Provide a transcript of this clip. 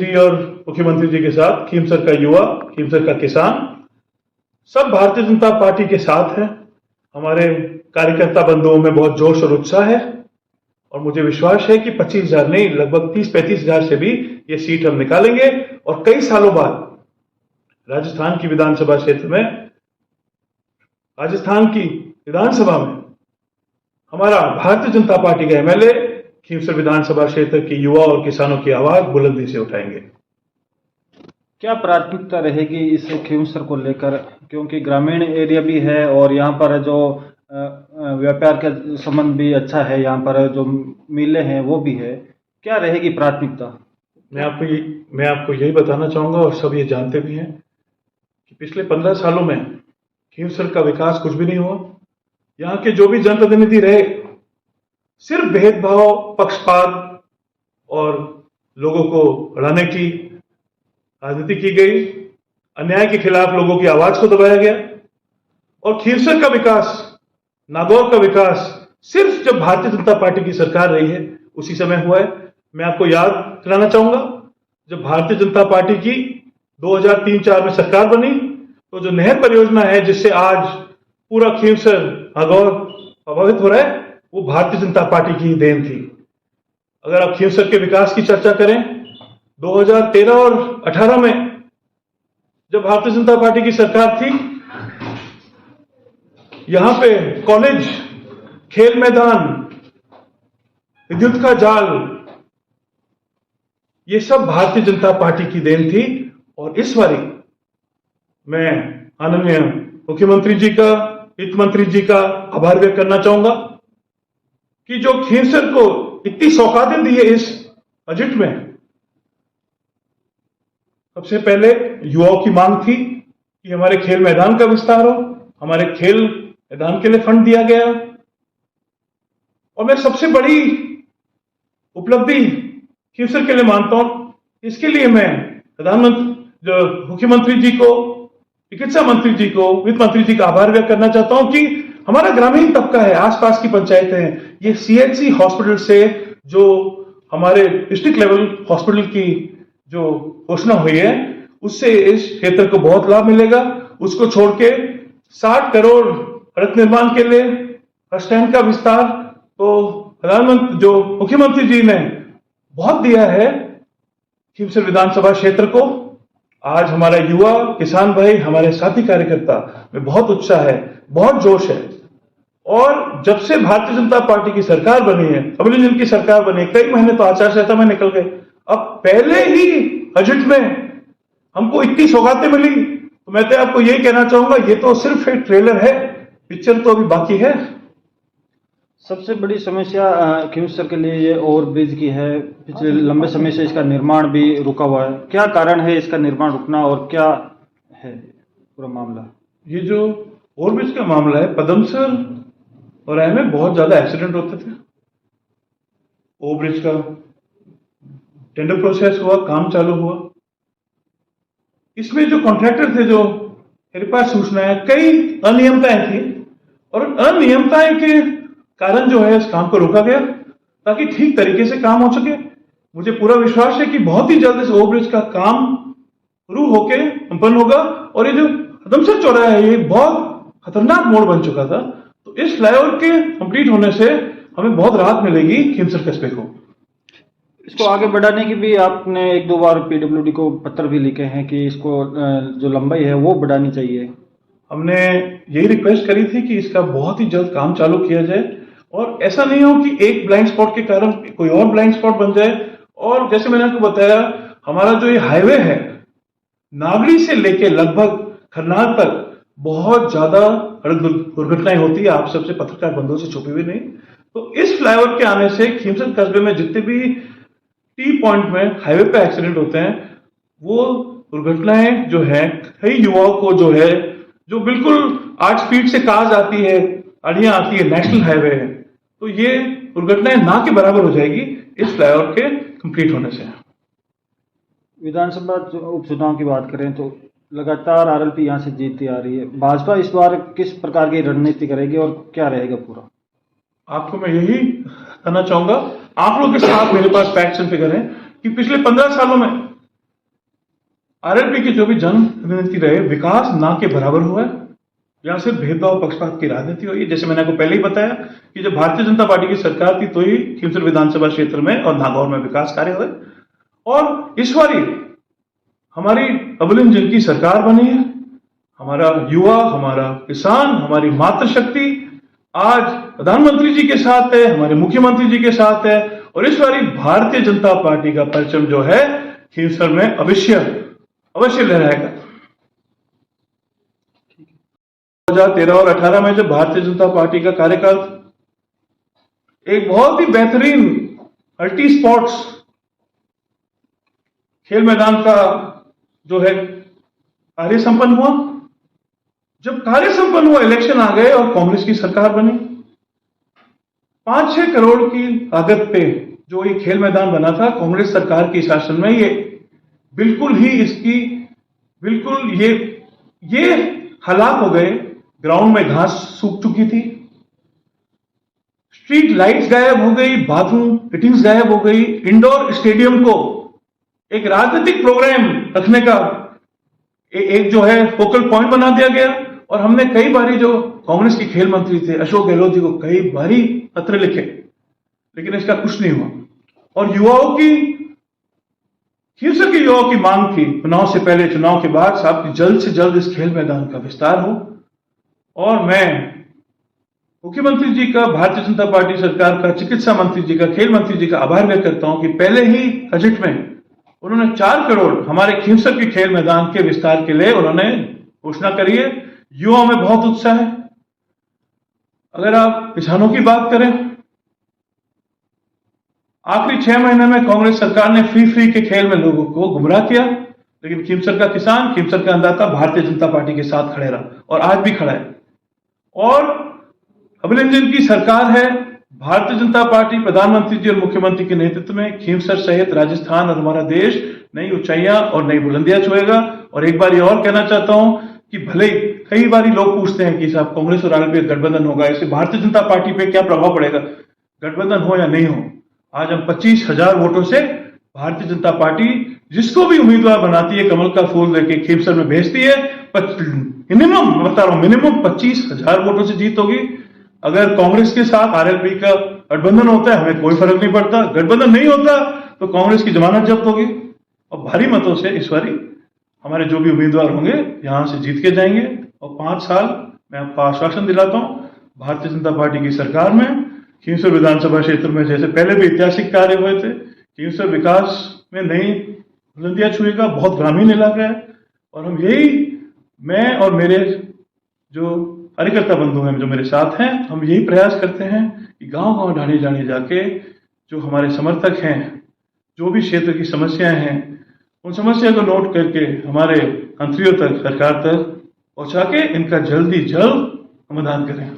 जी और मुख्यमंत्री जी के साथ खीमसर का युवा, खीमसर का किसान सब भारतीय जनता पार्टी के साथ है। हमारे कार्यकर्ता बंधुओं में बहुत जोश और उत्साह है और मुझे विश्वास है कि 25,000 नहीं, लगभग 30-35,000 से भी ये सीट हम निकालेंगे और कई सालों बाद राजस्थान की विधानसभा क्षेत्र में, राजस्थान की विधानसभा में हमारा भारतीय जनता पार्टी का एमएलए खीमसर विधानसभा क्षेत्र के युवा और किसानों की आवाज बुलंदी से उठाएंगे। क्या प्राथमिकता रहेगी इस खीमसर को लेकर, क्योंकि ग्रामीण एरिया भी है और यहाँ पर जो व्यापार का संबंध भी अच्छा है, यहाँ पर जो मिलें हैं वो भी है, क्या रहेगी प्राथमिकता? मैं आपको यही बताना चाहूंगा और सब ये जानते भी हैं कि पिछले 15 सालों में खीमसर का विकास कुछ भी नहीं हुआ। यहाँ के जो भी जनप्रतिनिधि रहे सिर्फ भेदभाव, पक्षपात और लोगों को हराने की राजनीति की गई, अन्याय के खिलाफ लोगों की आवाज को दबाया गया और खीमसर का विकास, नागौर का विकास सिर्फ जब भारतीय जनता पार्टी की सरकार रही है उसी समय हुआ है। मैं आपको याद दिलाना चाहूंगा, जब भारतीय जनता पार्टी की 2003-04 में सरकार बनी तो जो नहर परियोजना है जिससे आज पूरा खीमसर, नागौर प्रभावित हो रहा है, वो भारतीय जनता पार्टी की देन थी। अगर आप खीमसर के विकास की चर्चा करें, 2013 और 18 में जब भारतीय जनता पार्टी की सरकार थी, यहां पे कॉलेज, खेल मैदान, विद्युत का जाल, ये सब भारतीय जनता पार्टी की देन थी। और इस बारी मैं माननीय मुख्यमंत्री जी का, वित्त मंत्री जी का आभार व्यक्त करना चाहूंगा कि जो खीमसर को इतनी सौगातें दी है इस बजट में। सबसे पहले युवाओं की मांग थी कि हमारे खेल मैदान का विस्तार हो, हमारे खेल मैदान के लिए फंड दिया गया और मैं सबसे बड़ी उपलब्धि खीमसर के लिए मानता हूं। इसके लिए मैं प्रधानमंत्री, जो मुख्यमंत्री जी को, चिकित्सा मंत्री जी को, वित्त मंत्री जी का आभार व्यक्त करना चाहता हूं कि हमारा ग्रामीण तबका है, आसपास की पंचायतें हैं, ये सीएचसी हॉस्पिटल से जो हमारे डिस्ट्रिक्ट लेवल हॉस्पिटल की जो घोषणा हुई है उससे इस क्षेत्र को बहुत लाभ मिलेगा। उसको छोड़ के 60 करोड़ सड़क निर्माण के लिए, बस स्टैंड का विस्तार, तो प्रधानमंत्री, जो मुख्यमंत्री जी ने बहुत दिया है खीमसर विधानसभा क्षेत्र को। आज हमारा युवा, किसान भाई, हमारे साथी कार्यकर्ता में बहुत उत्साह है, बहुत जोश है। और जब से भारतीय जनता पार्टी की सरकार बनी है, डबल इंजन की सरकार बनी, कई महीने तो आचार संहिता में निकल गए, अब पहले ही बजट में हमको इतनी सौगातें मिली, तो मैं तो आपको यही कहना चाहूंगा, ये तो सिर्फ एक ट्रेलर है, पिक्चर तो अभी बाकी है। सबसे बड़ी समस्या खीमसर के लिए ये ओवरब्रिज की है। पिछले लंबे समय से इसका निर्माण भी रुका हुआ है। क्या कारण है इसका निर्माण रुकना और क्या है पूरा मामला? ये जो ओवरब्रिज का मामला है, पदमसर और में बहुत ज्यादा एक्सीडेंट होते थे। ओवरब्रिज का टेंडर प्रोसेस हुआ, काम चालू हुआ, इसमें जो कॉन्ट्रैक्टर थे, जो मेरे पास सूचना है, कई अनियमितताएं थी और अनियमितताएं के कारण जो है इस काम को रोका गया ताकि ठीक तरीके से काम हो सके। मुझे पूरा विश्वास है कि बहुत ही जल्द इस ओवरब्रिज का काम शुरू होके संपन्न होगा। और ये जो पदमसर चौराहा है, ये बहुत खतरनाक मोड़ बन चुका था, तो इस फ्लाईओवर के कंप्लीट होने से हमें बहुत राहत मिलेगी खीमसर कस्बे को। इसको आगे बढ़ाने की भी आपने 1-2 बार पीडब्ल्यूडी को पत्र भी लिखे हैं कि इसको जो लंबाई है वो बढ़ानी चाहिए। हमने यही रिक्वेस्ट करी थी कि इसका बहुत ही जल्द काम चालू किया जाए और ऐसा नहीं हो कि एक ब्लाइंड स्पॉट के कारण कोई और ब्लाइंड स्पॉट बन जाए। और जैसे मैंने आपको बताया, हमारा जो ये हाईवे है, नागड़ी से लेके लगभग खरनाल तक बहुत ज्यादा सड़क दुर्घटनाएं होती है, आप सबसे पत्रकार बंधुओं से छुपी हुई नहीं। तो इस फ्लाईओवर के आने से खीमसर कस्बे में जितने भी टी पॉइंट में हाईवे पे एक्सीडेंट होते हैं, वो दुर्घटनाएं जो है, कई युवाओं को जो है, जो बिल्कुल 8 स्पीड से कार्स आती है, गाड़ियां आती है, नेशनल हाईवे है, तो ये दुर्घटनाएं ना के बराबर हो जाएगी इस फ्लाईओवर के कंप्लीट होने से। विधानसभा उपचुनाव की बात करें तो लगातार आरएलपी यहाँ से जीतती आ रही है। भाजपा इस बार किस प्रकार की रणनीति करेगी और क्या रहेगा पूरा? आपको मैं यही कहना चाहूंगा, आप लोग के साथ मेरे पास फैक्ट्स एंड फिगर हैं कि पिछले 15 सालों में आरएलपी की जो भी जन रणनीति रहे, विकास ना के बराबर हुआ है। यहाँ सिर्फ भेदभाव पक्षपात की राजनीति हुई है। जैसे मैंने आपको पहले ही बताया कि जब भारतीय जनता पार्टी की सरकार थी तो ही खींवसर विधानसभा क्षेत्र में और नागौर में विकास कार्य हुए, और इस बारी हमारी अबुल जिनकी सरकार बनी है, हमारा युवा, हमारा किसान, हमारी मातृशक्ति आज प्रधानमंत्री जी के साथ है, हमारे मुख्यमंत्री जी के साथ है, और इस बारी भारतीय जनता पार्टी का परचम जो है खींवसर में अवश्य लहराएगा। 2013 और 18 में जब भारतीय जनता पार्टी का कार्यकाल एक बहुत ही बेहतरीन मल्टी स्पोर्ट्स खेल मैदान का जो है कार्य संपन्न हुआ। जब कार्य संपन्न हुआ, इलेक्शन आ गए और कांग्रेस की सरकार बनी। 5-6 करोड़ की लागत पे जो ये खेल मैदान बना था कांग्रेस सरकार के शासन में, ये बिल्कुल ये हालात हो गए। ग्राउंड में घास सूख चुकी थी, स्ट्रीट लाइट्स गायब हो गई, बाथरूम फिटिंग्स गायब हो गई। इंडोर स्टेडियम को एक राजनीतिक प्रोग्राम रखने का एक जो है फोकल पॉइंट बना दिया गया। और हमने कई बारी, जो कांग्रेस के खेल मंत्री थे अशोक गहलोत जी को कई बारी पत्र लिखे, लेकिन इसका कुछ नहीं हुआ। और खींवसर के युवाओं की मांग थी चुनाव से पहले, चुनाव के बाद, साहब कि जल्द से जल्द इस खेल मैदान का विस्तार हो। और मैं मुख्यमंत्री जी का, भारतीय जनता पार्टी सरकार का, चिकित्सा मंत्री जी का, खेल मंत्री जी का आभार व्यक्त करता हूं कि पहले ही बजट में उन्होंने 4 करोड़ हमारे खींवसर के खेल मैदान के विस्तार के लिए उन्होंने घोषणा करी है। युवाओं में बहुत उत्साह है। अगर आप किसानों की बात करें, आखिरी 6 महीने में कांग्रेस सरकार ने फ्री के खेल में लोगों को गुमराह किया, लेकिन खींवसर का किसान, खींवसर का अन्नदाता भारतीय जनता पार्टी के साथ खड़े रहा और आज भी खड़ा है। और अबुल इंजन की सरकार है, भारतीय जनता पार्टी, प्रधानमंत्री जी और मुख्यमंत्री के नेतृत्व में खींवसर सहित राजस्थान और हमारा देश नई ऊंचाइयां और नई बुलंदियां छुएगा। और एक बार ये और कहना चाहता हूं कि भले कई बारी लोग पूछते हैं कि साहब कांग्रेस और आरएलपी गठबंधन होगा, इससे भारतीय जनता पार्टी पे क्या प्रभाव पड़ेगा? गठबंधन हो या नहीं हो, आज हम 25,000 वोटों से भारतीय जनता पार्टी जिसको भी उम्मीदवार बनाती है कमल का फूल लेके खींवसर में भेजती है। मिनिमम 25,000 वोटों से जीत होगी। अगर कांग्रेस के साथ आरएलपी का गठबंधन होता है हमें कोई फर्क नहीं पड़ता, गठबंधन नहीं होता तो कांग्रेस की जमानत जब्त होगी। और भारी मतों से इस बारी हमारे जो भी उम्मीदवार होंगे यहां से जीत के जाएंगे। और 5 साल मैं आपको आश्वासन दिलाता हूं, भारतीय जनता पार्टी की सरकार में खींवसर विधानसभा क्षेत्र में जैसे पहले भी ऐतिहासिक कार्य हुए थे, खींवसर विकास में नई बुलंदियां छुएगा। बहुत ग्रामीण इलाका है और हम मैं और मेरे जो कार्यकर्ता बंधु हैं जो मेरे साथ हैं, हम यही प्रयास करते हैं कि गांव-गांव, ढाणी-ढाणी जाके जो हमारे समर्थक हैं, जो भी क्षेत्र की समस्याएं हैं, उन समस्या को नोट करके हमारे मंत्रियों तक, सरकार तक पहुंचा के इनका जल्दी जल्द समाधान करें।